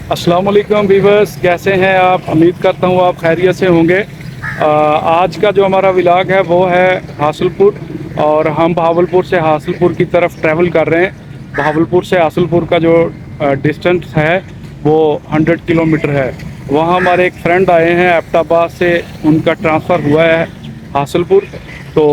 अस्सलाम वालेकुम व्यूअर्स, कैसे हैं आप? उम्मीद करता हूँ आप खैरियत से होंगे। आज का जो हमारा व्लॉग है वो है हासलपुर, और हम बहावलपुर से हासलपुर की तरफ ट्रैवल कर रहे हैं। बहावलपुर से हासलपुर का जो डिस्टेंस है वो 100 किलोमीटर है। वहाँ हमारे एक फ्रेंड आए हैं एबटाबाद से, उनका ट्रांसफ़र हुआ है हासलपुर, तो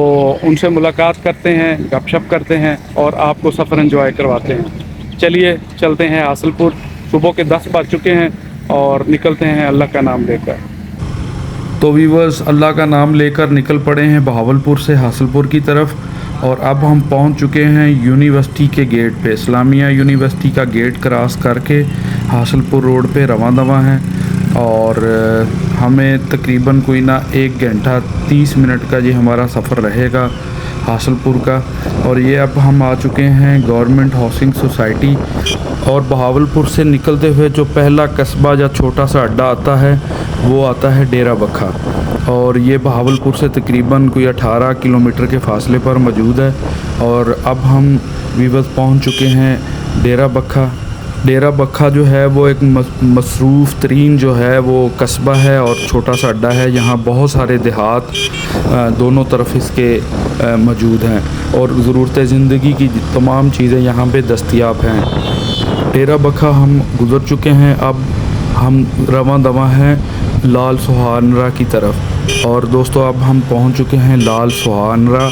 उनसे मुलाकात करते हैं, गपशप करते हैं और आपको सफ़र एंजॉय करवाते हैं। चलिए चलते हैं हासलपुर। सुबह के 10 बज चुके हैं और निकलते हैं अल्लाह का नाम लेकर। तो व्यूअर्स, अल्लाह का नाम लेकर निकल पड़े हैं बहावलपुर से हासलपुर की तरफ, और अब हम पहुंच चुके हैं यूनिवर्सिटी के गेट पे। इस्लामिया यूनिवर्सिटी का गेट क्रॉस करके हासलपुर रोड पे रवां दवा हैं, और हमें तकरीबन कोई ना 1 घंटा 30 मिनट का ये हमारा सफ़र रहेगा हासलपुर का। और ये अब हम आ चुके हैं गवर्नमेंट हाउसिंग सोसाइटी, और बहावलपुर से निकलते हुए जो पहला कस्बा या छोटा सा अड्डा आता है वो आता है डेरा बखा, और ये बहावलपुर से तकरीबन कोई 18 किलोमीटर के फासले पर मौजूद है। और अब हम वीवस पहुंच चुके हैं डेरा बखा। डेरा बखा जो है वो एक मसरूफ़ तरीन जो है वो कस्बा है और छोटा सा अड्डा है। यहाँ बहुत सारे देहात दोनों तरफ इसके मौजूद हैं, और ज़रूरत ज़िंदगी की तमाम चीज़ें यहाँ पे दस्तयाब हैं। डेरा बखा हम गुज़र चुके हैं, अब हम रवां दवा हैं लाल सुहानरा की तरफ। और दोस्तों, अब हम पहुँच चुके हैं लाल सुहानरा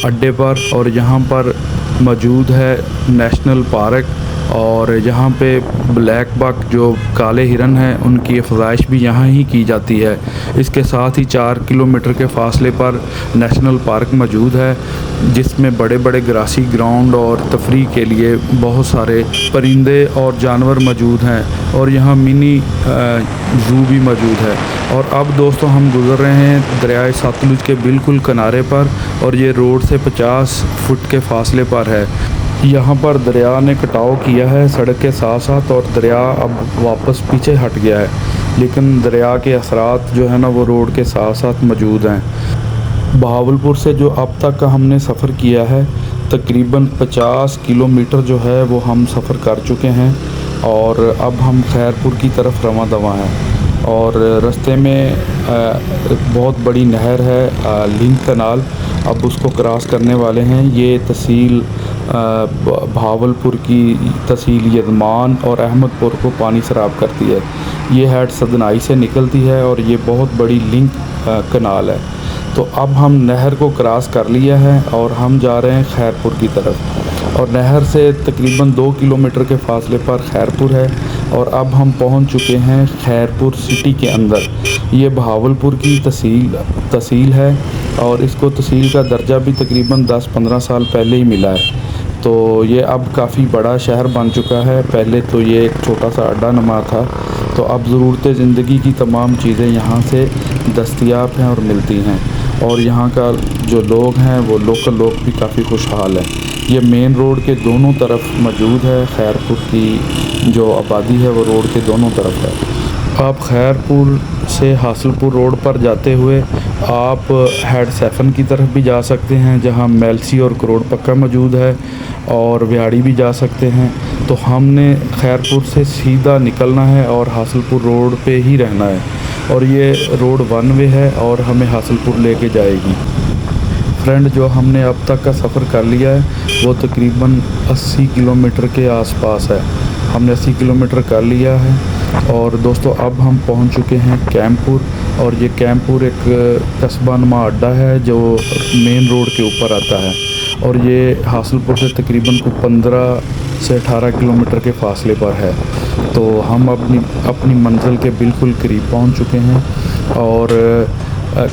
अड्डे पर, और यहाँ पर मौजूद है नेशनल पार्क, और यहाँ पे ब्लैक बक जो काले हिरन हैं उनकी अफज़ाइश भी यहाँ ही की जाती है। इसके साथ ही 4 किलोमीटर के फासले पर नेशनल पार्क मौजूद है, जिसमें बड़े बड़े ग्रासी ग्राउंड और तफरी के लिए बहुत सारे परिंदे और जानवर मौजूद हैं, और यहाँ मिनी ज़ू भी मौजूद है। और अब दोस्तों, हम गुज़र रहे हैं दरियाए सतलुज के बिल्कुल किनारे पर, और ये रोड से 50 फुट के फासले पर है। यहाँ पर दरिया ने कटाव किया है सड़क के साथ साथ, और दरिया अब वापस पीछे हट गया है, लेकिन दरिया के असरात जो है ना वो रोड के साथ साथ मौजूद हैं। बहावलपुर से जो अब तक का हमने सफ़र किया है तकरीबन 50 किलोमीटर जो है वो हम सफ़र कर चुके हैं, और अब हम खैरपुर की तरफ रवां दवा हैं। और रास्ते में बहुत बड़ी नहर है लिंक कनाल, अब उसको क्रॉस करने वाले हैं। ये तहसील बहावलपुर की तहसील यजमान और अहमदपुर को पानी सराब करती है। ये हेड सदनाई से निकलती है, और ये बहुत बड़ी लिंक कनाल है। तो अब हम नहर को क्रॉस कर लिया है और हम जा रहे हैं खैरपुर की तरफ, और नहर से तकरीबन 2 किलोमीटर के फासले पर खैरपुर है। और अब हम पहुंच चुके हैं खैरपुर सिटी के अंदर। ये बहावलपुर की तहसील है, और इसको तहसील का दर्जा भी तकरीबन 10-15 साल पहले ही मिला है। तो ये अब काफ़ी बड़ा शहर बन चुका है। पहले तो ये एक छोटा सा अड्डा नुमा था, तो अब ज़रूरत ज़िंदगी की तमाम चीज़ें यहाँ से दस्तयाब हैं और मिलती हैं। और यहाँ का जो लोग हैं वो लोकल लोग भी काफ़ी खुशहाल हैं। ये मेन रोड के दोनों तरफ मौजूद है। खैरपुर की जो आबादी है वो रोड के दोनों तरफ है। आप खैरपुर से हासलपुर रोड पर जाते हुए आप हेड सैफन की तरफ भी जा सकते हैं, जहां मेलसी और करोड़ पक्का मौजूद है, और विहाड़ी भी जा सकते हैं। तो हमने खैरपुर से सीधा निकलना है और हासलपुर रोड पे ही रहना है, और ये रोड 1 वे है और हमें हासलपुर लेके जाएगी। फ्रेंड, जो हमने अब तक का सफ़र कर लिया है वो तकरीबन 80 किलोमीटर के आसपास है। हमने 80 किलोमीटर कर लिया है। और दोस्तों, अब हम पहुंच चुके हैं कैंपुर, और ये कैंपुर एक कस्बा नुमा अड्डा है जो मेन रोड के ऊपर आता है, और ये हासलपुर से तकरीबन को 15 से 18 किलोमीटर के फासले पर है। तो हम अपनी मंजिल के बिल्कुल करीब पहुंच चुके हैं। और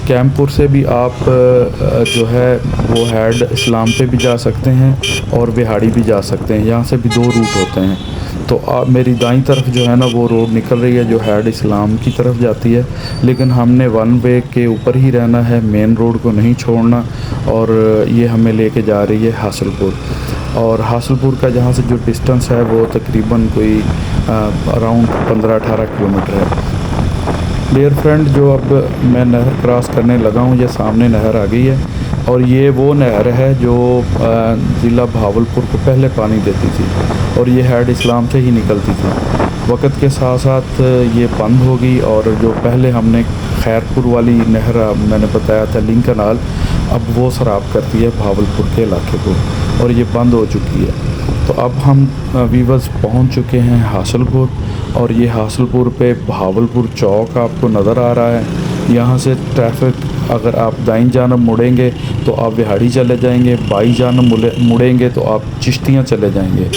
कैंपुर से भी आप जो है वो हेड इस्लाम पे भी जा सकते हैं और विहाड़ी भी जा सकते हैं। यहाँ से भी 2 रूट होते हैं। तो मेरी दाईं तरफ जो है ना वो रोड निकल रही है जो हेड इस्लाम की तरफ जाती है, लेकिन हमने 1 वे के ऊपर ही रहना है, मेन रोड को नहीं छोड़ना। और ये हमें लेके जा रही है हासलपुर, और हासलपुर का जहाँ से जो डिस्टेंस है वो तकरीबन कोई अराउंड 15-18 किलोमीटर है। डियर फ्रेंड, जो अब मैं नहर क्रॉस करने लगा हूँ, ये सामने नहर आ गई है, और ये वो नहर है जो ज़िला बहावलपुर को पहले पानी देती थी, और ये हेड इस्लाम से ही निकलती थी। वक्त के साथ साथ ये बंद होगी और जो पहले हमने खैरपुर वाली नहर मैंने बताया था लिंक कनाल, अब वो सराब करती है भावलपुर के इलाके को और ये बंद हो चुकी है। तो अब हम वीवर्स पहुंच चुके हैं हासलपुर और ये हासलपुर पे भावलपुर चौक आपको नज़र आ रहा है। यहाँ से ट्रैफिक अगर आप दाईं जानब मुड़ेंगे तो आप विहाड़ी चले जाएंगे, बाईं जानब मुड़ेंगे तो आप चिश्तियाँ चले जाएंगे।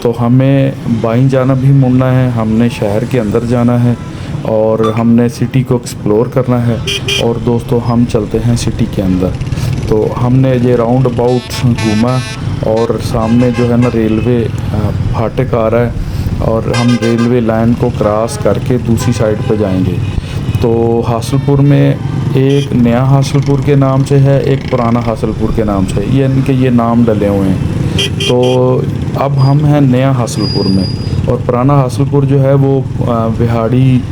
तो हमें बाईं जानब भी मुड़ना है, हमने शहर के अंदर जाना है और हमने सिटी को एक्सप्लोर करना है। और दोस्तों हम चलते हैं सिटी के अंदर। तो हमने ये राउंड अबाउट घूमा और सामने जो है ना रेलवे फाटक आ रहा है और हम रेलवे लाइन को क्रॉस करके दूसरी साइड पे जाएंगे। तो हासलपुर में एक नया हासलपुर के नाम से है, एक पुराना हासलपुर के नाम से, ये इनके ये नाम डले हुए हैं। तो अब हम हैं नया हासलपुर में और पुराना हासलपुर जो है वो विहाड़ी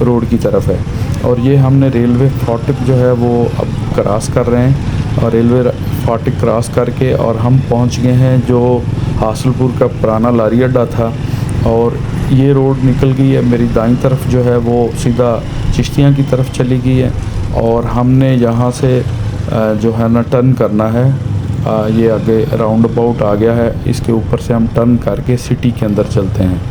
रोड की तरफ है। और ये हमने रेलवे फाटक जो है वो अब क्रॉस कर रहे हैं और रेलवे फाटक क्रॉस करके और हम पहुंच गए हैं जो हासलपुर का पुराना लारी अड्डा था। और ये रोड निकल गई है मेरी दाईं तरफ जो है वो सीधा चिश्तियाँ की तरफ चली गई है और हमने यहाँ से जो है ना टर्न करना है। ये आगे राउंड अबाउट आ गया है, इसके ऊपर से हम टर्न करके सिटी के अंदर चलते हैं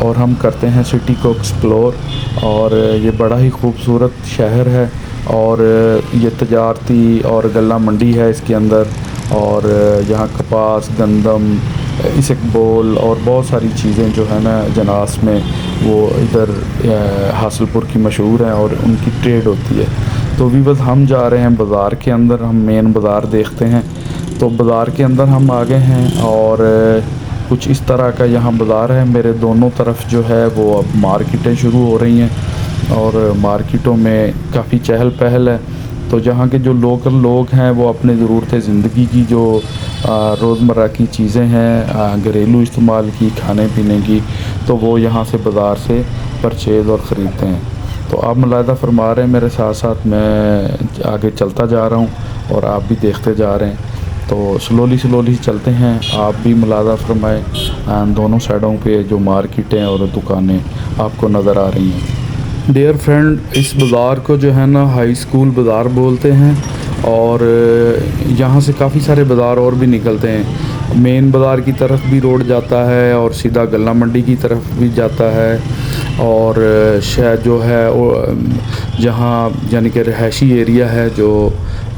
और हम करते हैं सिटी को एक्सप्लोर। और ये बड़ा ही खूबसूरत शहर है और ये तजारती और गल्ला मंडी है इसके अंदर और यहाँ कपास, गंदम, इसबगोल और बहुत सारी चीज़ें जो है ना जनास में वो इधर हासलपुर की मशहूर हैं और उनकी ट्रेड होती है। तो भी बस हम जा रहे हैं बाज़ार के अंदर, हम मेन बाज़ार देखते हैं। तो बाज़ार के अंदर हम आ गए हैं और कुछ इस तरह का यहाँ बाज़ार है। मेरे दोनों तरफ जो है वो अब मार्केटें शुरू हो रही हैं और मार्केटों में काफ़ी चहल पहल है। तो जहाँ के जो लोकल लोग हैं वो अपने ज़रूरत ज़िंदगी की जो रोज़मर्रा की चीज़ें हैं, घरेलू इस्तेमाल की, खाने पीने की, तो वो यहाँ से बाज़ार से परचेज़ और ख़रीदते हैं। तो आप मुलाहिज़ा फरमा रहे हैं मेरे साथ साथ मैं आगे चलता जा रहा हूँ और आप भी देखते जा रहे हैं। तो स्लोली चलते हैं, आप भी मुलाहिज़ा फरमाएं दोनों साइडों पे जो मार्केटें और दुकानें आपको नज़र आ रही हैं। डियर फ्रेंड, इस बाज़ार को जो है ना हाई स्कूल बाज़ार बोलते हैं और यहाँ से काफ़ी सारे बाज़ार और भी निकलते हैं। मेन बाज़ार की तरफ भी रोड जाता है और सीधा गल्ला मंडी की तरफ भी जाता है और शायद जो है वो जहाँ यानी कि रहायशी एरिया है जो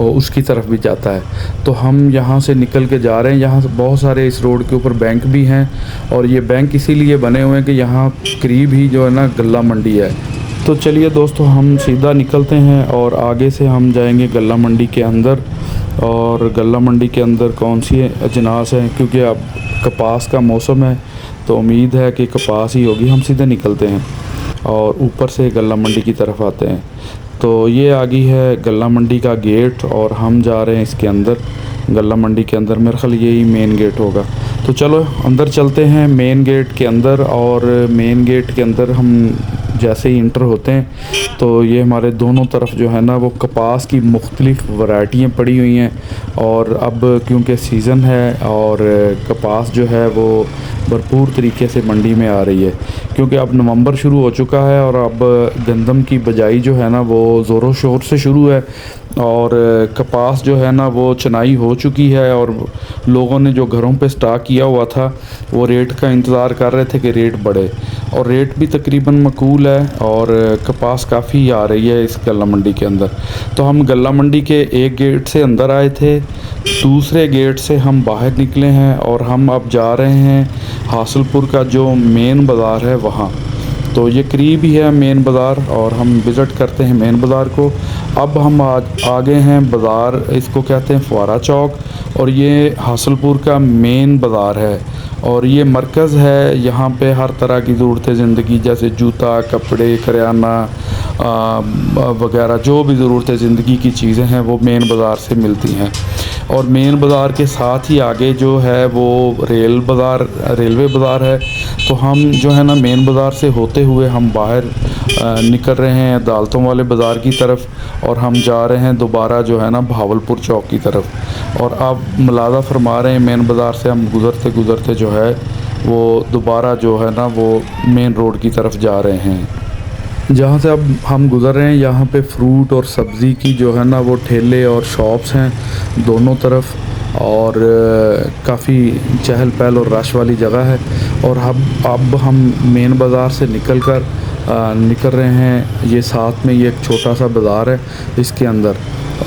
उसकी तरफ भी जाता है। तो हम यहाँ से निकल के जा रहे हैं। यहाँ से बहुत सारे इस रोड के ऊपर बैंक भी हैं और ये बैंक इसीलिए बने हुए हैं कि यहाँ करीब ही जो है ना गल्ला मंडी है। तो चलिए दोस्तों हम सीधा निकलते हैं और आगे से हम जाएंगे गल्ला मंडी के अंदर। और गल्ला मंडी के अंदर कौन सी अजनास हैं, क्योंकि अब कपास का मौसम है तो उम्मीद है कि कपास ही होगी। हम सीधे निकलते हैं और ऊपर से गल्ला मंडी की तरफ आते हैं। तो ये आ गई है गल्ला मंडी का गेट और हम जा रहे हैं इसके अंदर। गल्ला मंडी के अंदर मेरे ख्याल यही मेन गेट होगा। तो चलो अंदर चलते हैं मेन गेट के अंदर। और मेन गेट के अंदर हम जैसे ही इंटर होते हैं तो ये हमारे दोनों तरफ जो है ना वो कपास की मुख्तलिफ़ वैरायटियाँ पड़ी हुई हैं। और अब क्योंकि सीज़न है और कपास जो है वो भरपूर तरीके से मंडी में आ रही है, क्योंकि अब नवंबर शुरू हो चुका है और अब गंदम की बजाई जो है ना वो ज़ोरों शोर से शुरू है और कपास जो है ना वो चनाई हो चुकी है और लोगों ने जो घरों पे स्टॉक किया हुआ था वो रेट का इंतज़ार कर रहे थे कि रेट बढ़े और रेट भी तकरीबन मकबूल है और कपास काफ़ी आ रही है इस गल्ला मंडी के अंदर। तो हम गल्ला मंडी के एक गेट से अंदर आए थे, दूसरे गेट से हम बाहर निकले हैं और हम अब जा रहे हैं हासलपुर का जो मेन बाज़ार है वहाँ। तो ये करीब ही है मेन बाज़ार और हम विज़िट करते हैं मेन बाज़ार को। अब हम आ गए हैं बाज़ार, इसको कहते हैं फुआरा चौक और ये हासलपुर का मेन बाज़ार है और ये मरकज़ है। यहाँ पे हर तरह की ज़रूरतें ज़िंदगी जैसे जूता, कपड़े, करियाना वगैरह जो भी ज़रूरतें ज़िंदगी की चीज़ें हैं वो मेन बाज़ार से मिलती हैं। और मेन बाज़ार के साथ ही आगे जो है वो रेलवे बाज़ार है। तो हम जो है ना मेन बाज़ार से होते हुए हम बाहर निकल रहे हैं अदालतों वाले बाज़ार की तरफ और हम जा रहे हैं दोबारा जो है ना भावलपुर चौक की तरफ। और आप मुलाज़ा फरमा रहे हैं मेन बाज़ार से हम गुज़रते गुज़रते जो है वो दोबारा जो है ना वो मेन रोड की तरफ जा रहे हैं। जहाँ से अब हम गुज़र रहे हैं यहाँ पे फ्रूट और सब्ज़ी की जो है ना वो ठेले और शॉप्स हैं दोनों तरफ, और काफ़ी चहल पहल और रश वाली जगह है। और अब हम मेन बाज़ार से निकल रहे हैं। ये साथ में ये एक छोटा सा बाज़ार है इसके अंदर,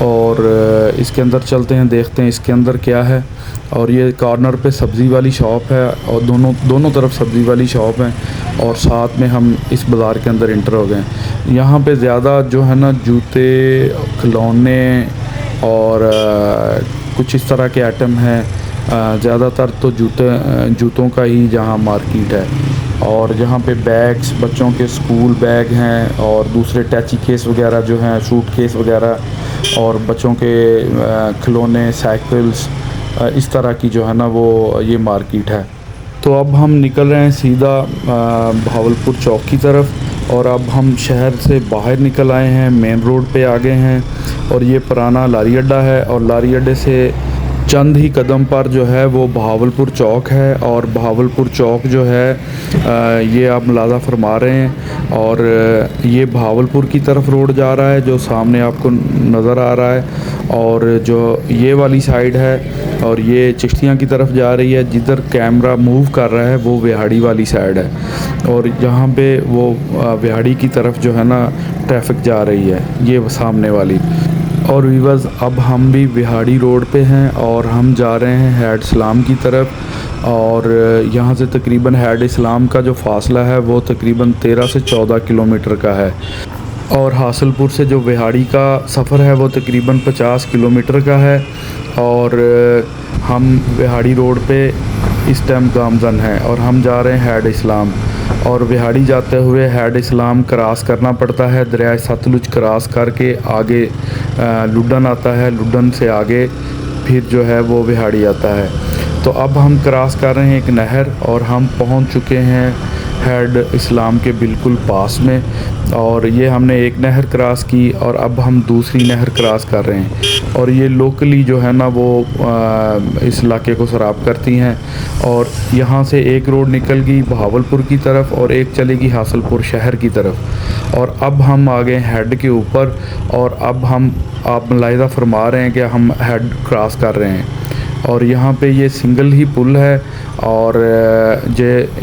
और इसके अंदर चलते हैं, देखते हैं इसके अंदर क्या है। और ये कॉर्नर पे सब्ज़ी वाली शॉप है और दोनों तरफ सब्ज़ी वाली शॉप हैं, और साथ में हम इस बाज़ार के अंदर इंटर हो गए। यहाँ पे ज़्यादा जो है ना जूते, खिलौने और कुछ इस तरह के आइटम हैं। ज़्यादातर तो जूतों का ही जहाँ मार्केट है, और जहाँ पे बैग्स, बच्चों के स्कूल बैग हैं और दूसरे टैची केस वगैरह जो हैं, सूट केस वगैरह, और बच्चों के खिलौने, साइकिल्स, इस तरह की जो है ना वो ये मार्केट है। तो अब हम निकल रहे हैं सीधा बहावलपुर चौक की तरफ, और अब हम शहर से बाहर निकल आए हैं, मेन रोड पे आ गए हैं। और ये पुराना लारी अड्डा है, और लारी अड्डे से चंद ही कदम पर जो है वो बहावलपुर चौक है। और बहावलपुर चौक जो है ये आप मुलाज़ा फरमा रहे हैं, और ये बहावलपुर की तरफ रोड जा रहा है जो सामने आपको नज़र आ रहा है। और जो ये वाली साइड है और ये चिश्तियाँ की तरफ जा रही है। जिधर कैमरा मूव कर रहा है वो विहाड़ी वाली साइड है, और जहाँ पे वो विहाड़ी की तरफ जो है ना ट्रैफिक जा रही है, ये सामने वाली। और वीवर्स, अब हम भी विहाड़ी रोड पे हैं और हम जा रहे हैं हैड इस्लाम की तरफ। और यहाँ से तकरीबन हैड इस्लाम का जो फ़ासला है वो तकरीबन 13 से 14 किलोमीटर का है, और हासिलपुर से जो विहाड़ी का सफ़र है वो तकरीबन 50 किलोमीटर का है। और हम विहाड़ी रोड पे इस टाइम गामजन हैं, और हम जा रहे हैं हैड इस्लाम। और विहाड़ी जाते हुए हैड इस्लाम क्रॉस करना पड़ता है, दरिया सतलुज क्रॉस करके आगे लुडन आता है, लुडन से आगे फिर जो है वो विहाड़ी आता है। तो अब हम क्रॉस कर रहे हैं एक नहर, और हम पहुंच चुके हैं हैड इस्लाम के बिल्कुल पास में। और ये हमने एक नहर क्रॉस की, और अब हम दूसरी नहर क्रॉस कर रहे हैं। और ये लोकली जो है ना वो इस इलाके को सराब करती हैं। और यहाँ से एक रोड निकल गई बहावलपुर की तरफ, और एक चलेगी हासिलपुर शहर की तरफ। और अब हम आ गए हेड के ऊपर, और अब आप मुलाहिज़ा फरमा रहे हैं कि हम हेड क्रॉस कर रहे हैं। और यहाँ पे ये सिंगल ही पुल है, और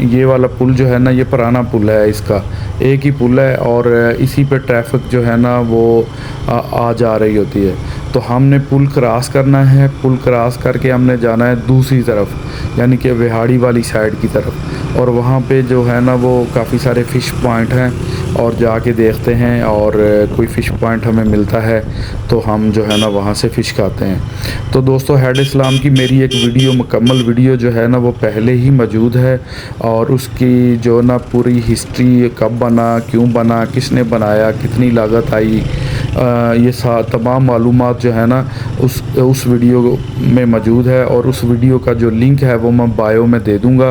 ये वाला पुल जो है ना ये पुराना पुल है, इसका एक ही पुल है, और इसी पे ट्रैफिक जो है ना वो आ जा रही होती है। तो हमने पुल क्रॉस करना है, पुल क्रॉस करके हमने जाना है दूसरी तरफ, यानी कि विहाड़ी वाली साइड की तरफ। और वहाँ पे जो है ना वो काफ़ी सारे फ़िश पॉइंट हैं, और जाके देखते हैं, और कोई फ़िश पॉइंट हमें मिलता है तो हम जो है ना वहाँ से फ़िश खाते हैं। तो दोस्तों, हैड इस्लाम की मेरी एक वीडियो, मुकम्मल वीडियो जो है ना वो पहले ही मौजूद है, और उसकी जो ना पूरी हिस्ट्री, कब बना, क्यों बना, किसने बनाया, कितनी लागत आई, ये तमाम मालूमात जो है ना उस वीडियो में मौजूद है। और उस वीडियो का जो लिंक है वो मैं बायो में दे दूँगा,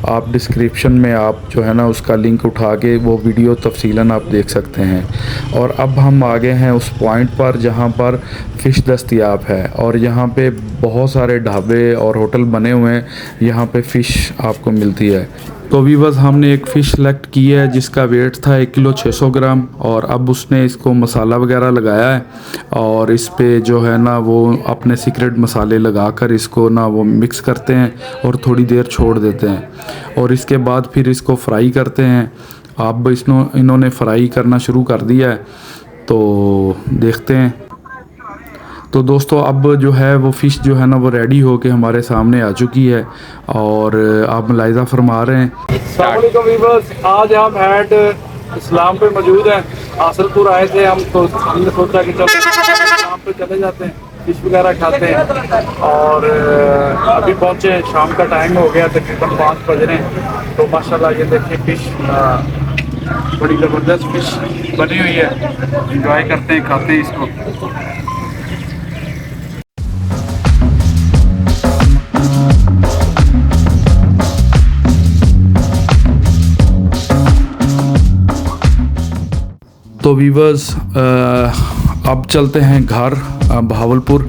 आप डिस्क्रिप्शन में आप जो है ना उसका लिंक उठा के वो वीडियो तफसीलन आप देख सकते हैं। और अब हम आ गए हैं उस पॉइंट पर जहाँ पर फ़िश दस्तयाब है, और यहाँ पे बहुत सारे ढाबे और होटल बने हुए हैं, यहाँ पे फ़िश आपको मिलती है। तो वीवर्स, हमने एक फ़िश सेलेक्ट की है जिसका वेट था 1 किलो 600 ग्राम, और अब उसने इसको मसाला वगैरह लगाया है, और इस पे जो है ना वो अपने सीक्रेट मसाले लगाकर इसको ना वो मिक्स करते हैं और थोड़ी देर छोड़ देते हैं, और इसके बाद फिर इसको फ्राई करते हैं। अब इन्होंने फ्राई करना शुरू कर दिया है, तो देखते हैं। तो दोस्तों, अब जो है वो फ़िश जो है ना वो रेडी हो के हमारे सामने आ चुकी है, और आप मुलाहिज़ा फरमा रहे हैं। अस्सलाम वालेकुम वीवर्स, आज हम हैड इस्लाम पे मौजूद हैं। हासिलपुर आए थे हम, तो हमने सोचा कि चलो इस्लाम पे चले जाते हैं, फ़िश वगैरह खाते हैं। और अभी पहुँचे, शाम का टाइम हो गया, तकरीबन 5 बज रहे हैं। तो माशाल्लाह ये देखिए फ़िश बड़ी ज़बरदस्त फ़िश बनी हुई है, इंजॉय करते हैं, खाते हैं इसको। तो वीवर्स, अब चलते हैं घर बहावलपुर।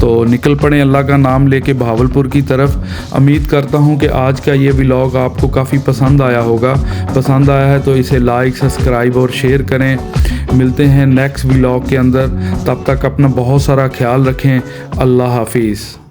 तो निकल पड़े अल्लाह का नाम लेके बहावलपुर की तरफ। उम्मीद करता हूँ कि आज का ये व्लॉग आपको काफ़ी पसंद आया होगा। पसंद आया है तो इसे लाइक, सब्सक्राइब और शेयर करें। मिलते हैं नेक्स्ट व्लॉग के अंदर। तब तक अपना बहुत सारा ख्याल रखें। अल्लाह हाफिज़।